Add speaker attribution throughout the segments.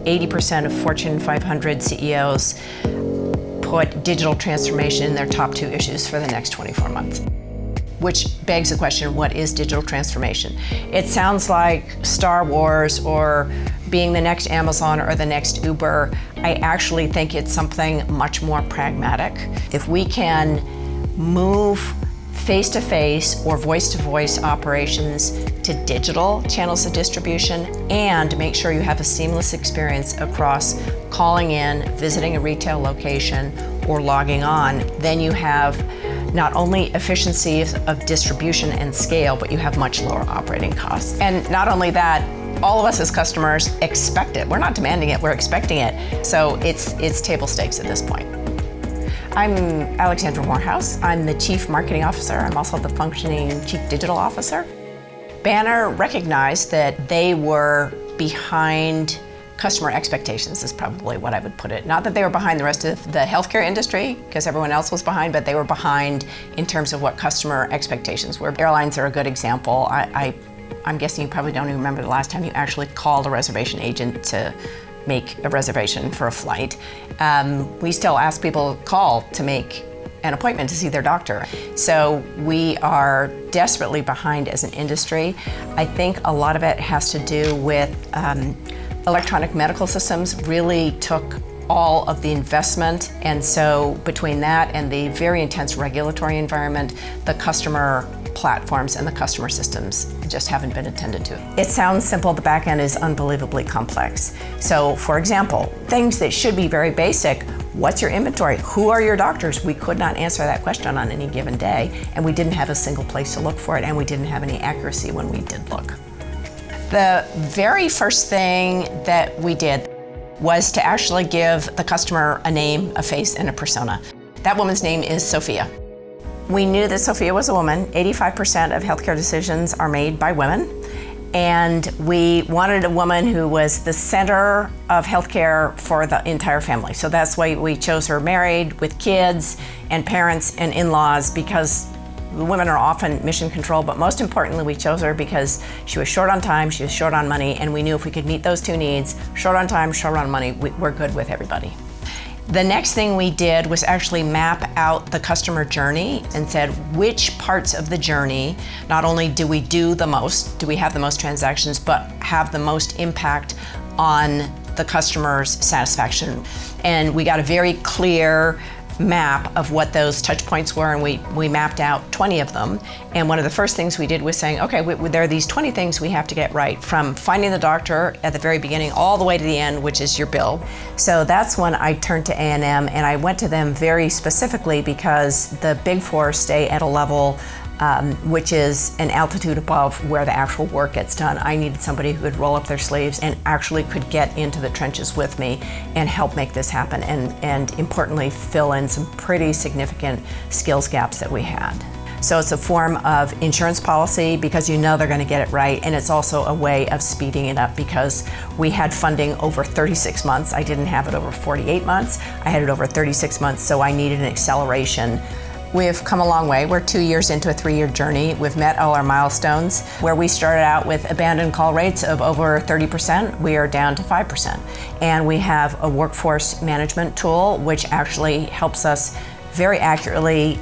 Speaker 1: 80% of Fortune 500 CEOs put digital transformation in their top 2 issues for the next 24 months. Which begs the question, what is digital transformation? It sounds like Star Wars or being the next Amazon or the next Uber. I actually think it's something much more pragmatic. If we can move face-to-face or voice-to-voice operations to digital channels of distribution and make sure you have a seamless experience across calling in, visiting a retail location, or logging on, then you have not only efficiencies of distribution and scale, but you have much lower operating costs. And not only that, all of us as customers expect it. We're not demanding it, we're expecting it. So it's table stakes at this point. I'm Alexandra Morehouse. I'm the Chief Marketing Officer. I'm also the functioning Chief Digital Officer. Banner recognized that they were behind customer expectations is probably what I would put it. Not that they were behind the rest of the healthcare industry, because everyone else was behind, but they were behind in terms of what customer expectations were. Airlines are a good example. I'm guessing you probably don't even remember the last time you actually called a reservation agent to make a reservation for a flight. We still ask people to call to make an appointment to see their doctor. So we are desperately behind as an industry. I think a lot of it has to do with electronic medical systems really took all of the investment, and so between that and the very intense regulatory environment, the customer platforms and the customer systems just haven't been attended to. It sounds simple, the back end is unbelievably complex. So for example, things that should be very basic, what's your inventory? Who are your doctors? We could not answer that question on any given day, and we didn't have a single place to look for it, and we didn't have any accuracy when we did look. The very first thing that we did was to actually give the customer a name, a face, and a persona. That woman's name is Sophia. We knew that Sophia was a woman. 85% of healthcare decisions are made by women. And we wanted a woman who was the center of healthcare for the entire family. So that's why we chose her married with kids and parents and in-laws, because women are often mission control, but most importantly, we chose her because she was short on time, she was short on money, and we knew if we could meet those 2 needs, short on time, short on money, we're good with everybody. The next thing we did was actually map out the customer journey and said which parts of the journey, not only do we do the most, do we have the most transactions, but have the most impact on the customer's satisfaction. And we got a very clear map of what those touch points were, and we mapped out 20 of them. And one of the first things we did was saying, okay, there are these 20 things we have to get right, from finding the doctor at the very beginning all the way to the end, which is your bill. So that's when I turned to A&M, and I went to them very specifically because the Big Four stay at a level which is an altitude above where the actual work gets done. I needed somebody who would roll up their sleeves and actually could get into the trenches with me and help make this happen, and importantly, fill in some pretty significant skills gaps that we had. So it's a form of insurance policy because you know they're going to get it right, and it's also a way of speeding it up because we had funding over 36 months. I didn't have it over 48 months. I had it over 36 months, so I needed an acceleration. We've come a long way. We're 2 years into a 3-year journey. We've met all our milestones. Where we started out with abandoned call rates of over 30%, we are down to 5%. And we have a workforce management tool which actually helps us very accurately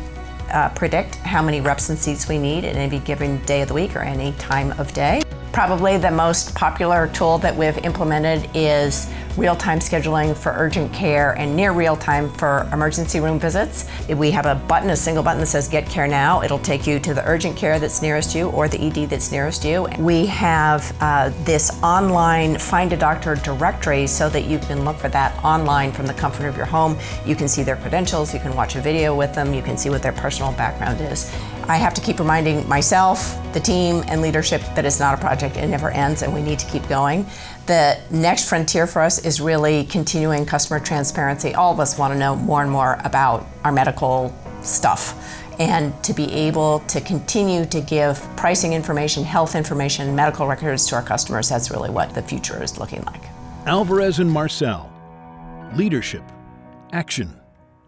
Speaker 1: predict how many reps and seats we need at any given day of the week or any time of day. Probably the most popular tool that we've implemented is real-time scheduling for urgent care and near real-time for emergency room visits. We have a button, a single button that says Get Care Now. It'll take you to the urgent care that's nearest you or the ED that's nearest you. We have this online Find a Doctor directory so that you can look for that online from the comfort of your home. You can see their credentials, you can watch a video with them, you can see what their personal background is. I have to keep reminding myself, the team, and leadership that it's not a project, it never ends, and we need to keep going. The next frontier for us is really continuing customer transparency. All of us want to know more and more about our medical stuff, and to be able to continue to give pricing information, health information, medical records to our customers, that's really what the future is looking like.
Speaker 2: Alvarez and Marcel, leadership, action,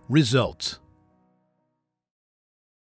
Speaker 2: results.